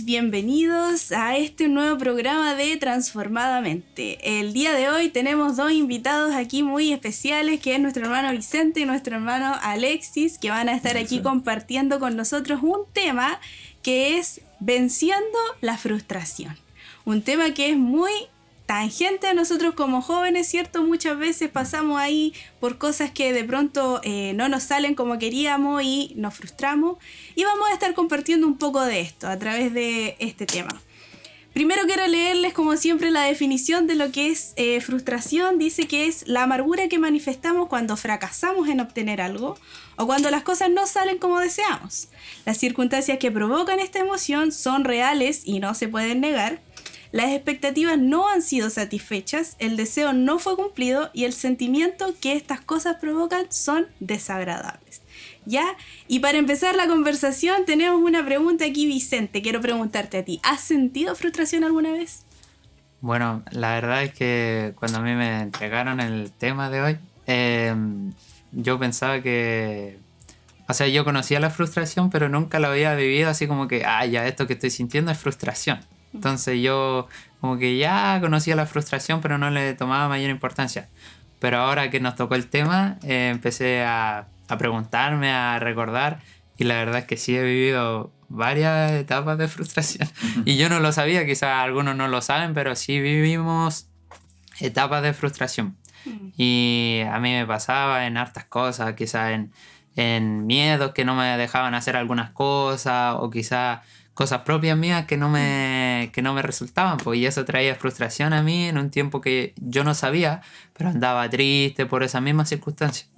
Bienvenidos a este nuevo programa de Transformadamente. El día de hoy tenemos dos invitados aquí muy especiales, que es nuestro hermano Vicente y nuestro hermano Alexis, que van a estar aquí compartiendo con nosotros un tema que es venciendo la frustración. Un tema que es muy tangente a nosotros como jóvenes, ¿cierto? Muchas veces pasamos ahí por cosas que de pronto no nos salen como queríamos y nos frustramos, y vamos a estar compartiendo un poco de esto a través de este tema. Primero quiero leerles como siempre la definición de lo que es frustración. Dice que es la amargura que manifestamos cuando fracasamos en obtener algo o cuando las cosas no salen como deseamos. Las circunstancias que provocan esta emoción son reales y no se pueden negar. Las expectativas no han sido satisfechas, el deseo no fue cumplido y el sentimiento que estas cosas provocan son desagradables. ¿Ya? Y para empezar la conversación tenemos una pregunta aquí, Vicente. Quiero preguntarte a ti, ¿has sentido frustración alguna vez? Bueno, la verdad es que cuando a mí me entregaron el tema de hoy, yo pensaba que... O sea, yo conocía la frustración, pero nunca la había vivido así como que, ya esto que estoy sintiendo es frustración. Entonces yo como que ya conocía la frustración, pero no le tomaba mayor importancia. Pero ahora que nos tocó el tema, empecé a preguntarme, a recordar, y la verdad es que sí he vivido varias etapas de frustración. Y yo no lo sabía, quizás algunos no lo saben, pero sí vivimos etapas de frustración. Y a mí me pasaba en hartas cosas, quizás en miedos que no me dejaban hacer algunas cosas, o quizás cosas propias mías que no me resultaban, pues, y eso traía frustración a mí en un tiempo que yo no sabía, pero andaba triste por esas mismas circunstancias.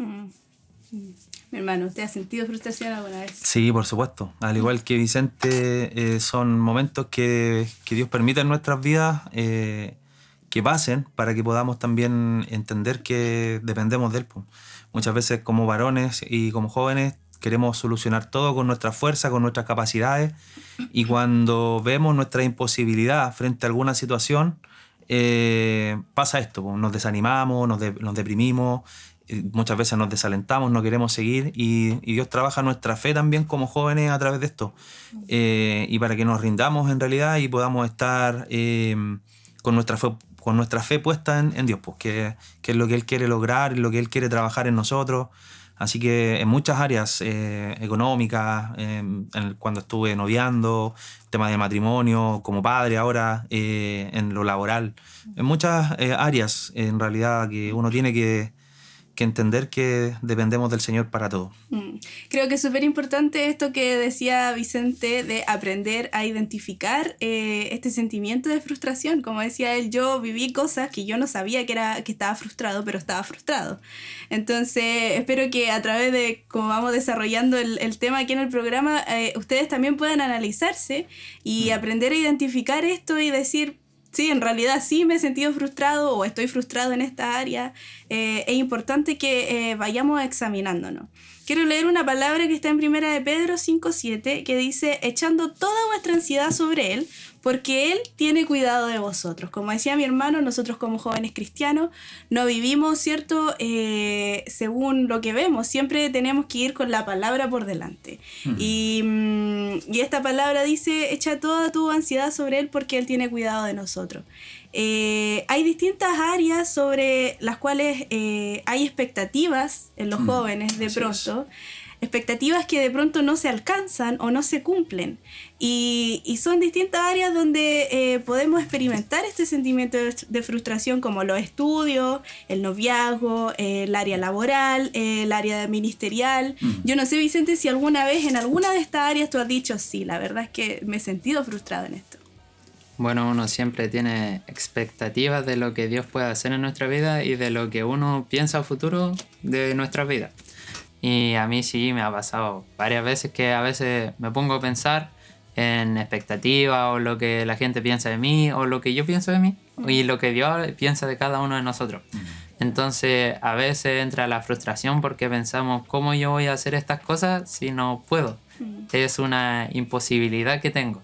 Mi hermano, ¿usted ha sentido frustración alguna vez? Sí, por supuesto. Al igual que Vicente, son momentos que Dios permite en nuestras vidas que pasen para que podamos también entender que dependemos de Él, pues. Muchas veces como varones y como jóvenes queremos solucionar todo con nuestra fuerza, con nuestras capacidades, y cuando vemos nuestra imposibilidad frente a alguna situación, pasa esto, pues, nos desanimamos, nos deprimimos, muchas veces nos desalentamos, no queremos seguir, y Dios trabaja nuestra fe también como jóvenes a través de esto, y para que nos rindamos en realidad y podamos estar con nuestra fe puesta en Dios, pues, que es lo que Él quiere lograr, es lo que Él quiere trabajar en nosotros. Así que en muchas áreas económicas, cuando estuve noviando, tema de matrimonio, como padre ahora, en lo laboral, en muchas áreas en realidad que uno tiene que entender que dependemos del Señor para todo. Creo que es súper importante esto que decía Vicente, de aprender a identificar este sentimiento de frustración. Como decía él, yo viví cosas que yo no sabía que estaba frustrado, pero estaba frustrado. Entonces espero que a través de cómo vamos desarrollando el tema aquí en el programa, ustedes también puedan analizarse y aprender a identificar esto y decir: sí, en realidad sí me he sentido frustrado o estoy frustrado en esta área. Es importante que vayamos examinándonos. Quiero leer una palabra que está en 1 de Pedro 5:7, que dice: echando toda vuestra ansiedad sobre Él, porque Él tiene cuidado de vosotros. Como decía mi hermano, nosotros como jóvenes cristianos no vivimos, ¿cierto?, según lo que vemos. Siempre tenemos que ir con la palabra por delante. Y esta palabra dice: echa toda tu ansiedad sobre Él porque Él tiene cuidado de nosotros. Hay distintas áreas sobre las cuales hay expectativas en los jóvenes de pronto. Expectativas que de pronto no se alcanzan o no se cumplen, y son distintas áreas donde podemos experimentar este sentimiento de frustración, como los estudios, el noviazgo, el área laboral, el área ministerial. Yo no sé, Vicente, si alguna vez en alguna de estas áreas tú has dicho: sí, la verdad es que me he sentido frustrado en esto. Bueno, uno siempre tiene expectativas de lo que Dios puede hacer en nuestra vida y de lo que uno piensa a futuro de nuestra vida. Y a mí sí me ha pasado varias veces que a veces me pongo a pensar en expectativas, o lo que la gente piensa de mí, o lo que yo pienso de mí, y lo que Dios piensa de cada uno de nosotros. Entonces a veces entra la frustración porque pensamos: ¿cómo yo voy a hacer estas cosas si no puedo? es una imposibilidad que tengo.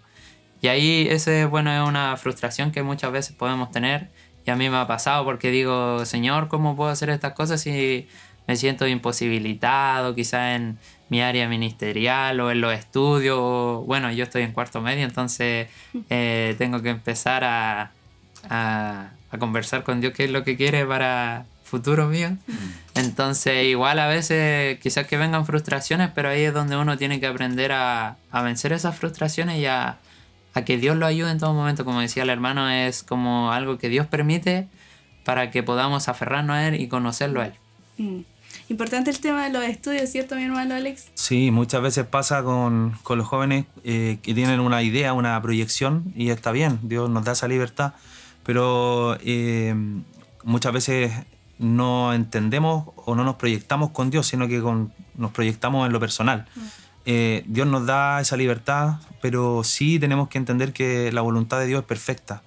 Y ahí ese, bueno, es una frustración que muchas veces podemos tener. Y a mí me ha pasado porque digo, Señor, ¿cómo puedo hacer estas cosas si me siento imposibilitado? Quizás en mi área ministerial o en los estudios. Bueno, yo estoy en cuarto medio, entonces tengo que empezar a conversar con Dios qué es lo que quiere para futuro mío. Entonces igual a veces quizás que vengan frustraciones, pero ahí es donde uno tiene que aprender a vencer esas frustraciones y a que Dios lo ayude en todo momento. Como decía el hermano, es como algo que Dios permite para que podamos aferrarnos a Él y conocerlo a Él. Importante el tema de los estudios, ¿cierto, mi hermano Alex? Sí, muchas veces pasa con los jóvenes que tienen una idea, una proyección, y está bien, Dios nos da esa libertad, pero muchas veces no entendemos o no nos proyectamos con Dios, sino que nos proyectamos en lo personal. Dios nos da esa libertad, pero sí tenemos que entender que la voluntad de Dios es perfecta.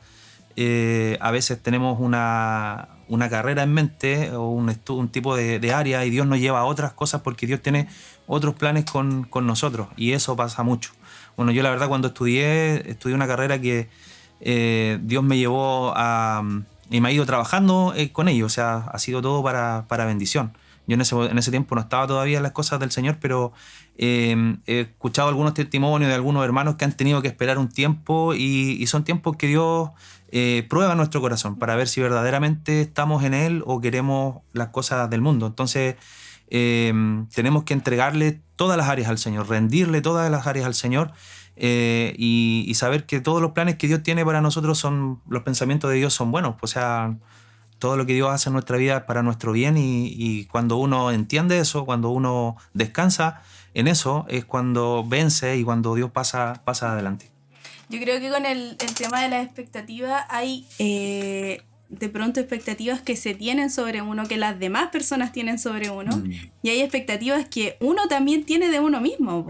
A veces tenemos una carrera en mente o un tipo de área, y Dios nos lleva a otras cosas porque Dios tiene otros planes con nosotros, y eso pasa mucho. Bueno, yo la verdad cuando estudié una carrera que Dios me llevó y me ha ido trabajando con ello, o sea, ha sido todo para bendición. Yo en ese tiempo no estaba todavía en las cosas del Señor, pero he escuchado algunos testimonios de algunos hermanos que han tenido que esperar un tiempo, y son tiempos que Dios prueba nuestro corazón para ver si verdaderamente estamos en Él o queremos las cosas del mundo. Entonces tenemos que entregarle todas las áreas al Señor, rendirle todas las áreas al Señor, y saber que todos los planes que Dios tiene para nosotros los pensamientos de Dios son buenos. O sea, todo lo que Dios hace en nuestra vida es para nuestro bien, y cuando uno entiende eso, cuando uno descansa en eso, es cuando vence y cuando Dios pasa adelante. Yo creo que con el tema de las expectativas hay de pronto expectativas que se tienen sobre uno, que las demás personas tienen sobre uno, y hay expectativas que uno también tiene de uno mismo.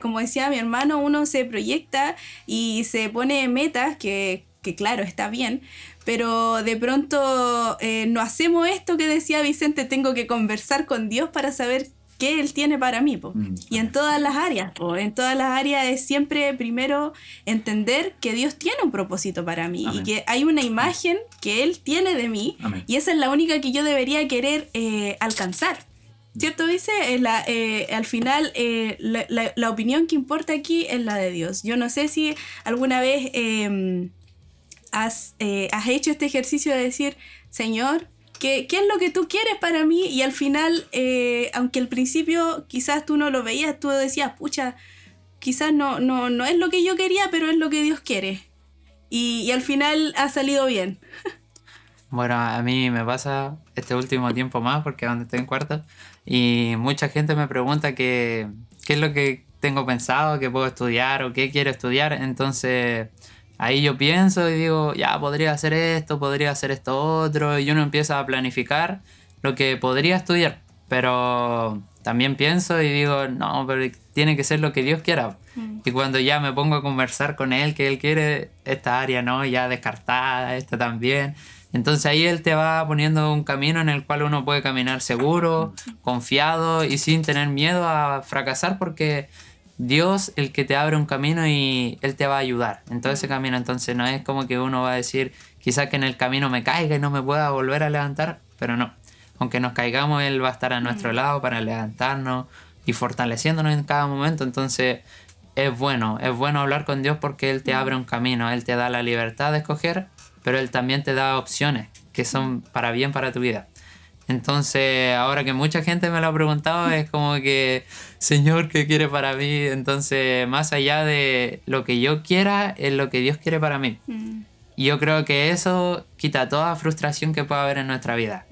Como decía mi hermano, uno se proyecta y se pone metas que claro, está bien, pero de pronto no hacemos esto que decía Vicente, tengo que conversar con Dios para saber qué Él tiene para mí. Y en todas las áreas, en todas las áreas es siempre primero entender que Dios tiene un propósito para mí. Amén. Y que hay una imagen que Él tiene de mí. Amén. Y esa es la única que yo debería querer alcanzar. ¿Cierto, Vice? Al final, la opinión que importa aquí es la de Dios. Yo no sé si alguna vez has hecho este ejercicio de decir, Señor, ¿qué es lo que tú quieres para mí? Y al final, aunque al principio quizás tú no lo veías, tú decías, pucha, quizás no es lo que yo quería, pero es lo que Dios quiere. Y al final ha salido bien. Bueno, a mí me pasa este último tiempo más, porque donde estoy en cuarto, y mucha gente me pregunta qué es lo que tengo pensado, qué puedo estudiar o qué quiero estudiar. Entonces ahí yo pienso y digo, ya, podría hacer esto otro, y uno empieza a planificar lo que podría estudiar, pero también pienso y digo, no, pero tiene que ser lo que Dios quiera. Y cuando ya me pongo a conversar con Él, que Él quiere esta área, ¿no? Ya descartada, esta también. Entonces ahí Él te va poniendo un camino en el cual uno puede caminar seguro, confiado y sin tener miedo a fracasar, porque Dios el que te abre un camino y Él te va a ayudar en todo ese camino. Entonces no es como que uno va a decir, quizás que en el camino me caiga y no me pueda volver a levantar, pero no. Aunque nos caigamos, Él va a estar a nuestro lado para levantarnos y fortaleciéndonos en cada momento. Entonces es bueno hablar con Dios, porque Él te abre un camino, Él te da la libertad de escoger, pero Él también te da opciones que son para bien para tu vida. Entonces, ahora que mucha gente me lo ha preguntado, es como que, Señor, ¿qué quiere para mí? Entonces, más allá de lo que yo quiera, es lo que Dios quiere para mí. Y yo creo que eso quita toda frustración que pueda haber en nuestra vida.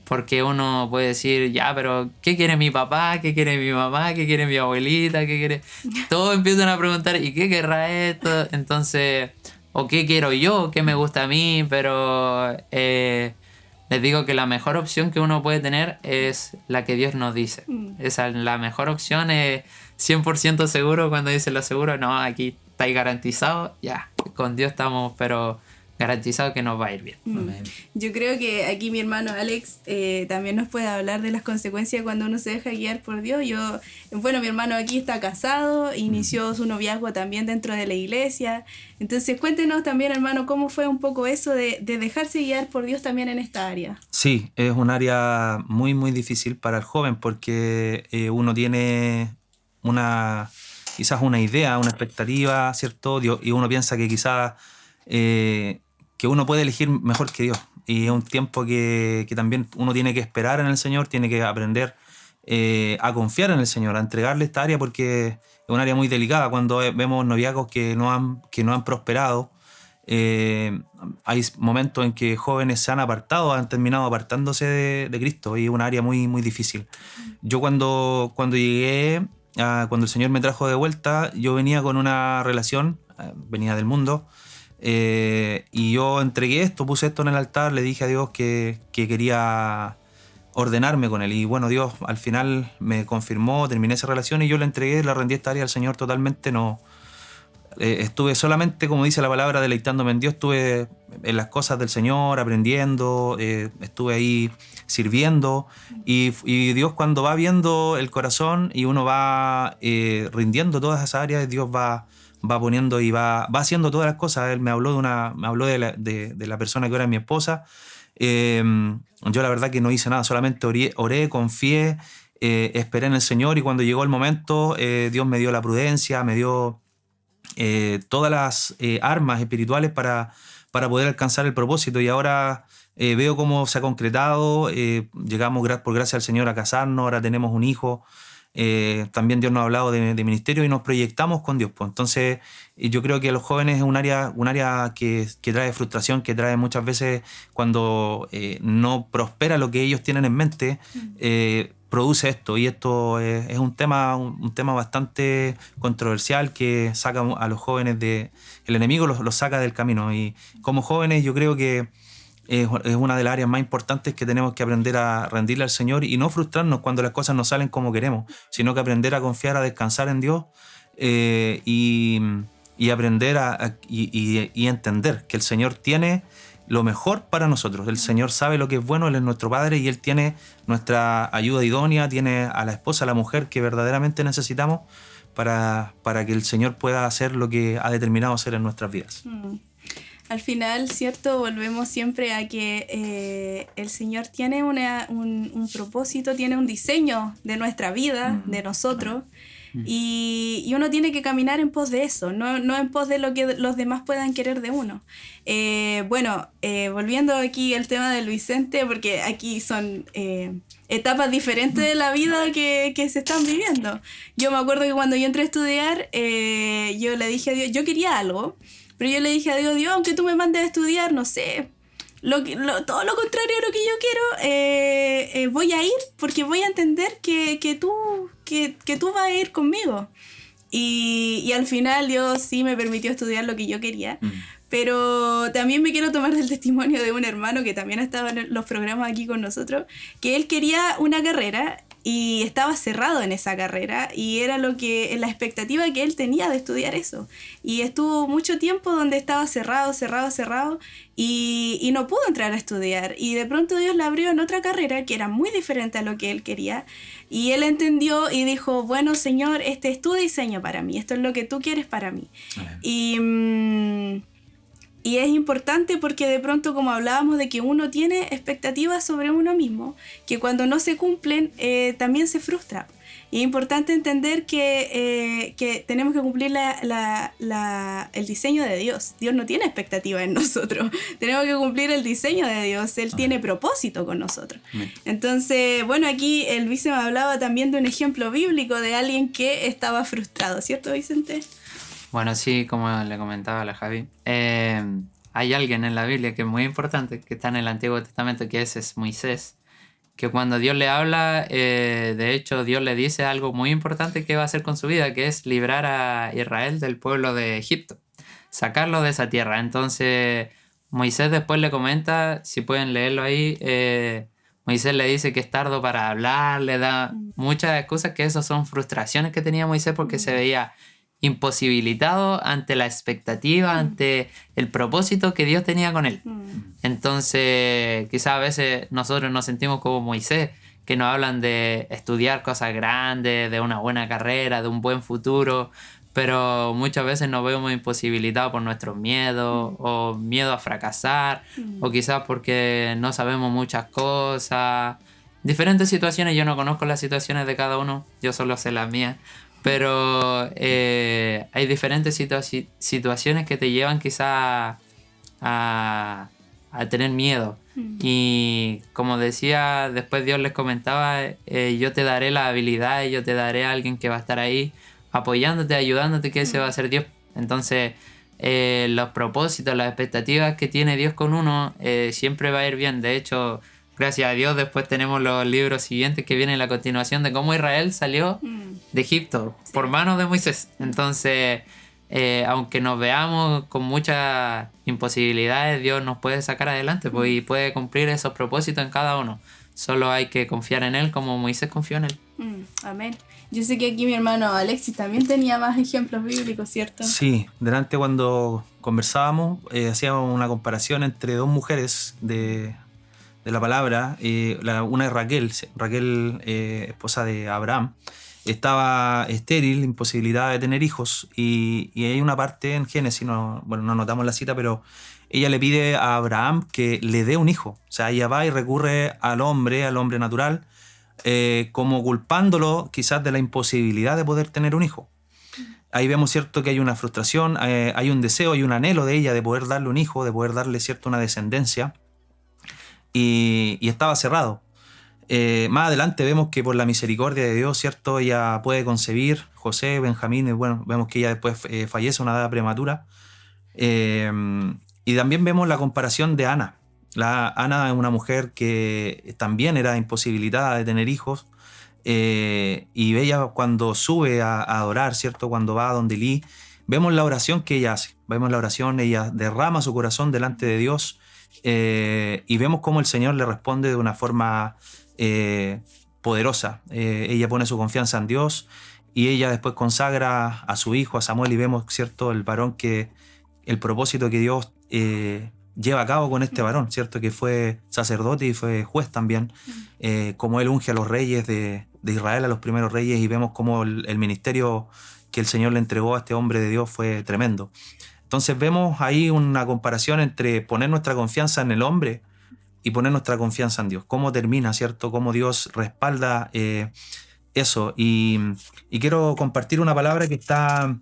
Porque uno puede decir, ya, pero ¿qué quiere mi papá? ¿Qué quiere mi mamá? ¿Qué quiere mi abuelita? ¿Qué quiere? Todos empiezan a preguntar, ¿y qué querrá esto? Entonces, ¿o qué quiero yo? ¿Qué me gusta a mí? Pero les digo que la mejor opción que uno puede tener es la que Dios nos dice. Esa es la mejor opción, es 100% seguro. Cuando dice lo seguro, no, aquí estáis garantizados, ya, con Dios estamos, pero garantizado que nos va a ir bien. Amén. Yo creo que aquí mi hermano Alex también nos puede hablar de las consecuencias cuando uno se deja guiar por Dios. Bueno, mi hermano aquí está casado, inició su noviazgo también dentro de la iglesia. Entonces cuéntenos también, hermano, cómo fue un poco eso de dejarse guiar por Dios también en esta área. Sí, es un área muy, muy difícil para el joven porque uno tiene quizás una idea, una expectativa, ¿cierto? Y uno piensa que quizás que uno puede elegir mejor que Dios. Y es un tiempo que también uno tiene que esperar en el Señor, tiene que aprender a confiar en el Señor, a entregarle esta área porque es un área muy delicada. Cuando vemos noviazgos que no han prosperado, hay momentos en que jóvenes se han apartado, han terminado apartándose de Cristo, y es un área muy, muy difícil. Yo cuando llegué, cuando el Señor me trajo de vuelta, yo venía con una relación, venía del mundo, y yo entregué esto, puse esto en el altar, le dije a Dios que quería ordenarme con Él. Y bueno, Dios al final me confirmó, terminé esa relación y yo le entregué, le rendí esta área al Señor totalmente. No estuve solamente, como dice la palabra, deleitándome en Dios. Estuve en las cosas del Señor, aprendiendo, estuve ahí sirviendo. Y Dios, cuando va viendo el corazón y uno va rindiendo todas esas áreas, Dios va poniendo y va haciendo todas las cosas. Él me habló de la persona que ahora es mi esposa. Yo la verdad que no hice nada, solamente oré, confié, esperé en el Señor, y cuando llegó el momento, Dios me dio la prudencia, me dio todas las armas espirituales para poder alcanzar el propósito. Y ahora veo cómo se ha concretado. Llegamos por gracia al Señor a casarnos, ahora tenemos un hijo. También Dios nos ha hablado de ministerio y nos proyectamos con Dios. Pues. Entonces yo creo que los jóvenes es un área que trae frustración, que trae muchas veces cuando no prospera lo que ellos tienen en mente, produce esto. Y esto es un tema bastante controversial que saca a los jóvenes el enemigo los saca del camino. Y como jóvenes yo creo que es una de las áreas más importantes que tenemos que aprender a rendirle al Señor y no frustrarnos cuando las cosas no salen como queremos, sino que aprender a confiar, a descansar en Dios, y aprender y entender que el Señor tiene lo mejor para nosotros. El Señor sabe lo que es bueno, Él es nuestro Padre y Él tiene nuestra ayuda idónea, tiene a la esposa, a la mujer que verdaderamente necesitamos para que el Señor pueda hacer lo que ha determinado hacer en nuestras vidas. Al final, ¿cierto? Volvemos siempre a que el Señor tiene un propósito, tiene un diseño de nuestra vida, de nosotros, y uno tiene que caminar en pos de eso, no en pos de lo que los demás puedan querer de uno. Volviendo aquí al tema del Vicente, porque aquí son etapas diferentes de la vida que se están viviendo. Yo me acuerdo que cuando yo entré a estudiar, yo le dije a Dios, yo quería algo, pero yo le dije a Dios, aunque tú me mandes a estudiar, no sé, todo lo contrario a lo que yo quiero, voy a ir porque voy a entender que tú vas a ir conmigo. Y al final Dios sí me permitió estudiar lo que yo quería. Pero también me quiero tomar del testimonio de un hermano que también estaba en los programas aquí con nosotros, que él quería una carrera y estaba cerrado en esa carrera y era la expectativa que él tenía de estudiar eso. Y estuvo mucho tiempo donde estaba cerrado y no pudo entrar a estudiar. Y de pronto Dios le abrió en otra carrera que era muy diferente a lo que él quería. Y él entendió y dijo, bueno, Señor, este es tu diseño para mí, esto es lo que tú quieres para mí. Y es importante porque de pronto, como hablábamos de que uno tiene expectativas sobre uno mismo, que cuando no se cumplen también se frustra. Y es importante entender que tenemos que cumplir el diseño de Dios. Dios no tiene expectativas en nosotros. Tenemos que cumplir el diseño de Dios. Él tiene propósito con nosotros. Entonces, bueno, aquí el Vice me hablaba también de un ejemplo bíblico de alguien que estaba frustrado. ¿Cierto, Vicente? Bueno, sí, como le comentaba a la Javi, hay alguien en la Biblia que es muy importante, que está en el Antiguo Testamento, que es Moisés, que cuando Dios le habla, de hecho Dios le dice algo muy importante que va a hacer con su vida, que es librar a Israel del pueblo de Egipto, sacarlo de esa tierra. Entonces Moisés después le comenta, si pueden leerlo ahí, Moisés le dice que es tardo para hablar, le da muchas excusas, que esas son frustraciones que tenía Moisés porque se veía imposibilitado ante la expectativa, ante el propósito que Dios tenía con él. Entonces, quizás a veces nosotros nos sentimos como Moisés, que nos hablan de estudiar cosas grandes, de una buena carrera, de un buen futuro, pero muchas veces nos vemos imposibilitados por nuestros miedos, o miedo a fracasar, o quizás porque no sabemos muchas cosas. Diferentes situaciones, yo no conozco las situaciones de cada uno, yo solo sé las mías, pero hay diferentes situaciones que te llevan quizás a tener miedo. Y como decía, después Dios les comentaba, yo te daré la habilidad, yo te daré a alguien que va a estar ahí apoyándote, ayudándote, que ese va a ser Dios. Entonces los propósitos, las expectativas que tiene Dios con uno siempre va a ir bien. De hecho, gracias a Dios después tenemos los libros siguientes que vienen a la continuación de cómo Israel salió de Egipto por manos de Moisés. Entonces aunque nos veamos con muchas imposibilidades, Dios nos puede sacar adelante pues, y puede cumplir esos propósitos en cada uno. Solo hay que confiar en Él como Moisés confió en Él. Amén. Yo sé que aquí mi hermano Alexis también tenía más ejemplos bíblicos, ¿cierto? Sí, delante cuando conversábamos hacíamos una comparación entre dos mujeres de la palabra. Una es Raquel, esposa de Abraham. Estaba estéril, imposibilidad de tener hijos, y hay una parte en Génesis, no notamos la cita, pero ella le pide a Abraham que le dé un hijo. O sea, ella va y recurre al hombre natural, como culpándolo quizás de la imposibilidad de poder tener un hijo. Ahí vemos, cierto, que hay una frustración, hay un deseo, hay un anhelo de ella de poder darle un hijo, de poder darle, cierto, una descendencia, y estaba cerrado. Más adelante vemos que por la misericordia de Dios, cierto, ella puede concebir José, Benjamín, y bueno, vemos que ella después fallece a una edad prematura. Y también vemos la comparación de Ana. Ana es una mujer que también era imposibilitada de tener hijos, y ella cuando sube a adorar, cierto, cuando va a donde Elí, vemos la oración que ella hace. Vemos la oración, ella derrama su corazón delante de Dios, y vemos cómo el Señor le responde de una forma poderosa. Ella pone su confianza en Dios, y ella después consagra a su hijo, a Samuel, y vemos, cierto, el varón el propósito que Dios lleva a cabo con este varón, cierto, que fue sacerdote y fue juez también, como él unge a los reyes de Israel, a los primeros reyes, y vemos cómo el ministerio que el Señor le entregó a este hombre de Dios fue tremendo. Entonces vemos ahí una comparación entre poner nuestra confianza en el hombre y poner nuestra confianza en Dios. Cómo termina, ¿cierto? Cómo Dios respalda eso. Y quiero compartir una palabra que está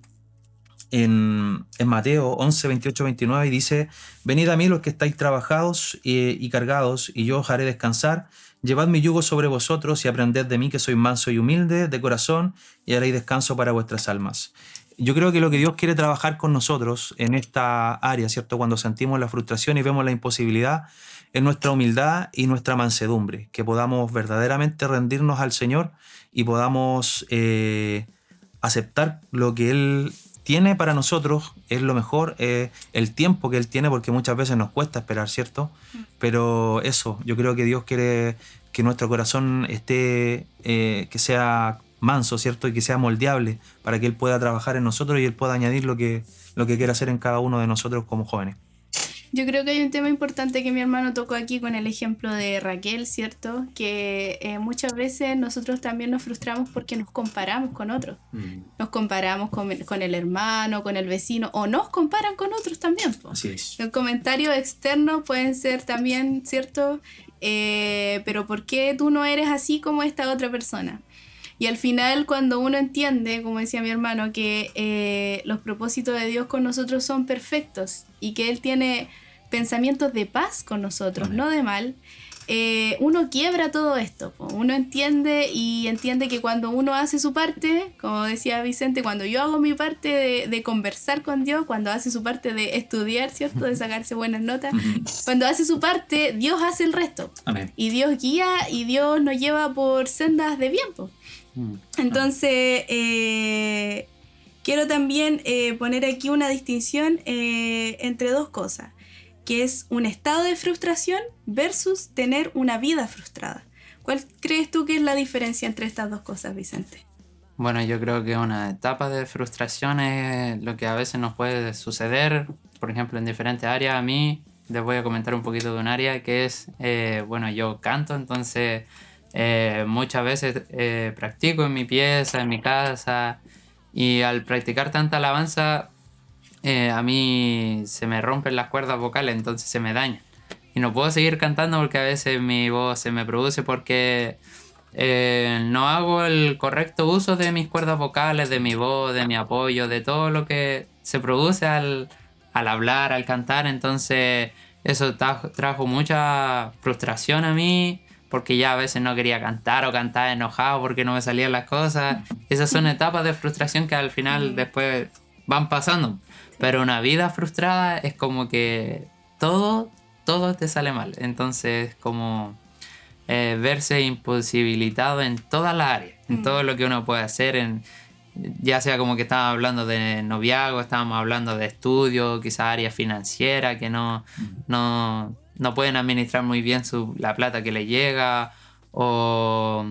en Mateo 11, 28, 29, y dice: venid a mí los que estáis trabajados y cargados, y yo os haré descansar. Llevad mi yugo sobre vosotros y aprended de mí, que soy manso y humilde de corazón, y haréis descanso para vuestras almas. Yo creo que lo que Dios quiere trabajar con nosotros en esta área, ¿cierto? Cuando sentimos la frustración y vemos la imposibilidad, es nuestra humildad y nuestra mansedumbre, que podamos verdaderamente rendirnos al Señor y podamos aceptar lo que Él tiene para nosotros, es lo mejor, el tiempo que Él tiene, porque muchas veces nos cuesta esperar, ¿cierto? Pero eso, yo creo que Dios quiere que nuestro corazón esté, que sea manso, ¿cierto? Y que sea moldeable para que Él pueda trabajar en nosotros y Él pueda añadir lo que quiera hacer en cada uno de nosotros como jóvenes. Yo creo que hay un tema importante que mi hermano tocó aquí con el ejemplo de Raquel, ¿cierto? Que muchas veces nosotros también nos frustramos porque nos comparamos con otros. Nos comparamos con el hermano, con el vecino, o nos comparan con otros también. Así es. Los comentarios externos pueden ser también, ¿cierto? Pero ¿por qué tú no eres así como esta otra persona? Y al final, cuando uno entiende, como decía mi hermano, que los propósitos de Dios con nosotros son perfectos y que Él tiene pensamientos de paz con nosotros, no de mal, uno quiebra todo esto. Uno entiende que cuando uno hace su parte, como decía Vicente, cuando yo hago mi parte de conversar con Dios, cuando hace su parte de estudiar, ¿cierto? De sacarse buenas notas, cuando hace su parte, Dios hace el resto. Amén. Y Dios guía y Dios nos lleva por sendas de bien, po. Entonces quiero también poner aquí una distinción entre dos cosas, que es un estado de frustración versus tener una vida frustrada. ¿Cuál crees tú que es la diferencia entre estas dos cosas, Vicente? Bueno, yo creo que una etapa de frustración es lo que a veces nos puede suceder, por ejemplo, en diferentes áreas. A mí les voy a comentar un poquito de un área que es, bueno, yo canto, entonces muchas veces practico en mi pieza, en mi casa, y al practicar tanta alabanza, a mí se me rompen las cuerdas vocales, entonces se me dañan. Y no puedo seguir cantando porque a veces mi voz se me produce porque no hago el correcto uso de mis cuerdas vocales, de mi voz, de mi apoyo, de todo lo que se produce al hablar, al cantar. Entonces eso trajo mucha frustración a mí porque ya a veces no quería cantar o cantaba enojado porque no me salían las cosas. Esas son etapas de frustración que al final después van pasando. Pero una vida frustrada es como que todo te sale mal. Entonces como verse imposibilitado en todas las áreas, en todo lo que uno puede hacer, ya sea como que estábamos hablando de noviazgo, estábamos hablando de estudio, quizás área financiera, que no pueden administrar muy bien la plata que les llega, o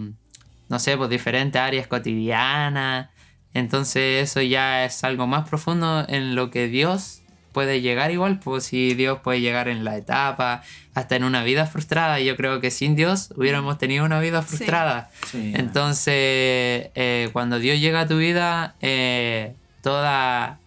no sé, pues diferentes áreas cotidianas. Entonces eso ya es algo más profundo en lo que Dios puede llegar igual, pues si Dios puede llegar en la etapa, hasta en una vida frustrada. Yo creo que sin Dios hubiéramos tenido una vida frustrada. Sí. Entonces, cuando Dios llega a tu vida, toda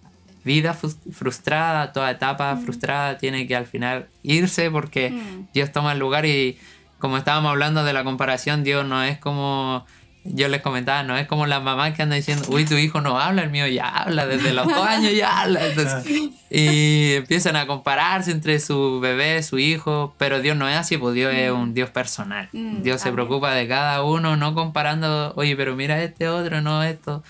vida frustrada, toda etapa frustrada tiene que al final irse porque Dios toma el lugar. Y como estábamos hablando de la comparación, Dios no es como... Yo les comentaba, no es como las mamás que andan diciendo, uy, tu hijo no habla, el mío ya habla, desde los 2 años ya habla. Entonces, y empiezan a compararse entre su bebé, su hijo, pero Dios no es así, pues Dios es un Dios personal. Dios se preocupa de cada uno, no comparando, oye, pero mira este otro, no esto.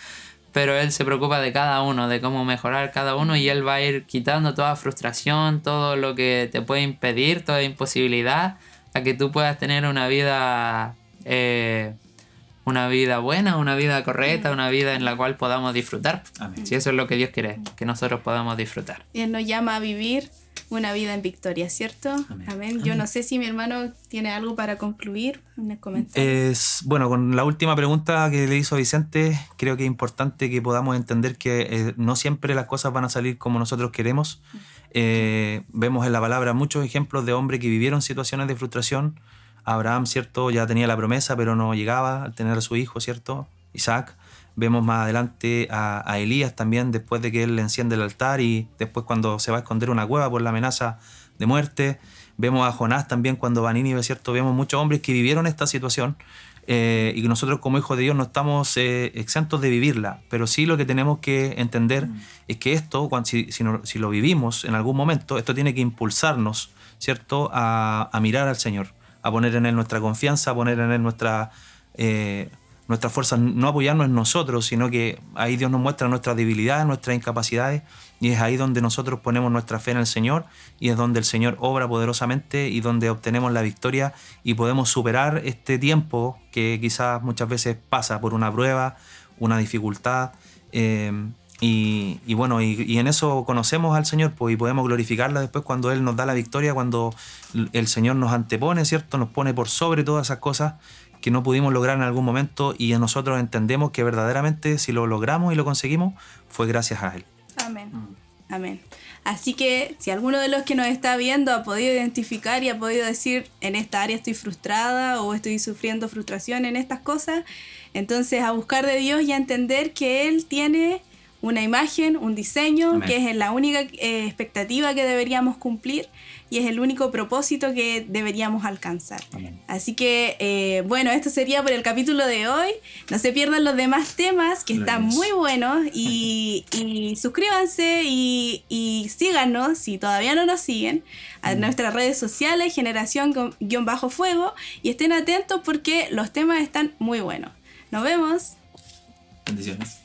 Pero Él se preocupa de cada uno, de cómo mejorar cada uno, y Él va a ir quitando toda frustración, todo lo que te puede impedir, toda imposibilidad, a que tú puedas tener una vida buena, una vida correcta, una vida en la cual podamos disfrutar. Amén. Si eso es lo que Dios quiere, que nosotros podamos disfrutar. Y Él nos llama a vivir una vida en victoria, ¿cierto? Amén. Amén. Yo no sé si mi hermano tiene algo para concluir en el comentario. Bueno, con la última pregunta que le hizo Vicente, creo que es importante que podamos entender que no siempre las cosas van a salir como nosotros queremos. Vemos en la palabra muchos ejemplos de hombres que vivieron situaciones de frustración. Abraham, ¿cierto? Ya tenía la promesa, pero no llegaba al tener a su hijo, ¿cierto? Isaac. Vemos más adelante a Elías también, después de que él le enciende el altar y después cuando se va a esconder en una cueva por la amenaza de muerte. Vemos a Jonás también cuando va a Nínive, ¿cierto? Vemos muchos hombres que vivieron esta situación y que nosotros como hijos de Dios no estamos exentos de vivirla, pero sí lo que tenemos que entender es que esto, si lo vivimos en algún momento, esto tiene que impulsarnos, ¿cierto? A mirar al Señor, a poner en Él nuestra confianza, a poner en Él nuestra fuerza, no apoyarnos en nosotros, sino que ahí Dios nos muestra nuestras debilidades, nuestras incapacidades, y es ahí donde nosotros ponemos nuestra fe en el Señor, y es donde el Señor obra poderosamente y donde obtenemos la victoria y podemos superar este tiempo que quizás muchas veces pasa por una prueba, una dificultad, y bueno, y en eso conocemos al Señor, pues, y podemos glorificarla después cuando Él nos da la victoria, cuando el Señor nos antepone, ¿cierto? Nos pone por sobre todas esas cosas que no pudimos lograr en algún momento, y nosotros entendemos que verdaderamente si lo logramos y lo conseguimos fue gracias a Él. Amén. Amén. Así que si alguno de los que nos está viendo ha podido identificar y ha podido decir, en esta área estoy frustrada o estoy sufriendo frustración en estas cosas, entonces a buscar de Dios y a entender que Él tiene una imagen, un diseño, Amén, que es la única expectativa que deberíamos cumplir y es el único propósito que deberíamos alcanzar. Amén. Así que, bueno, esto sería por el capítulo de hoy. No se pierdan los demás temas que están muy buenos y suscríbanse y síganos, si todavía no nos siguen, a nuestras redes sociales, Generación_Fuego, y estén atentos porque los temas están muy buenos. Nos vemos. Bendiciones.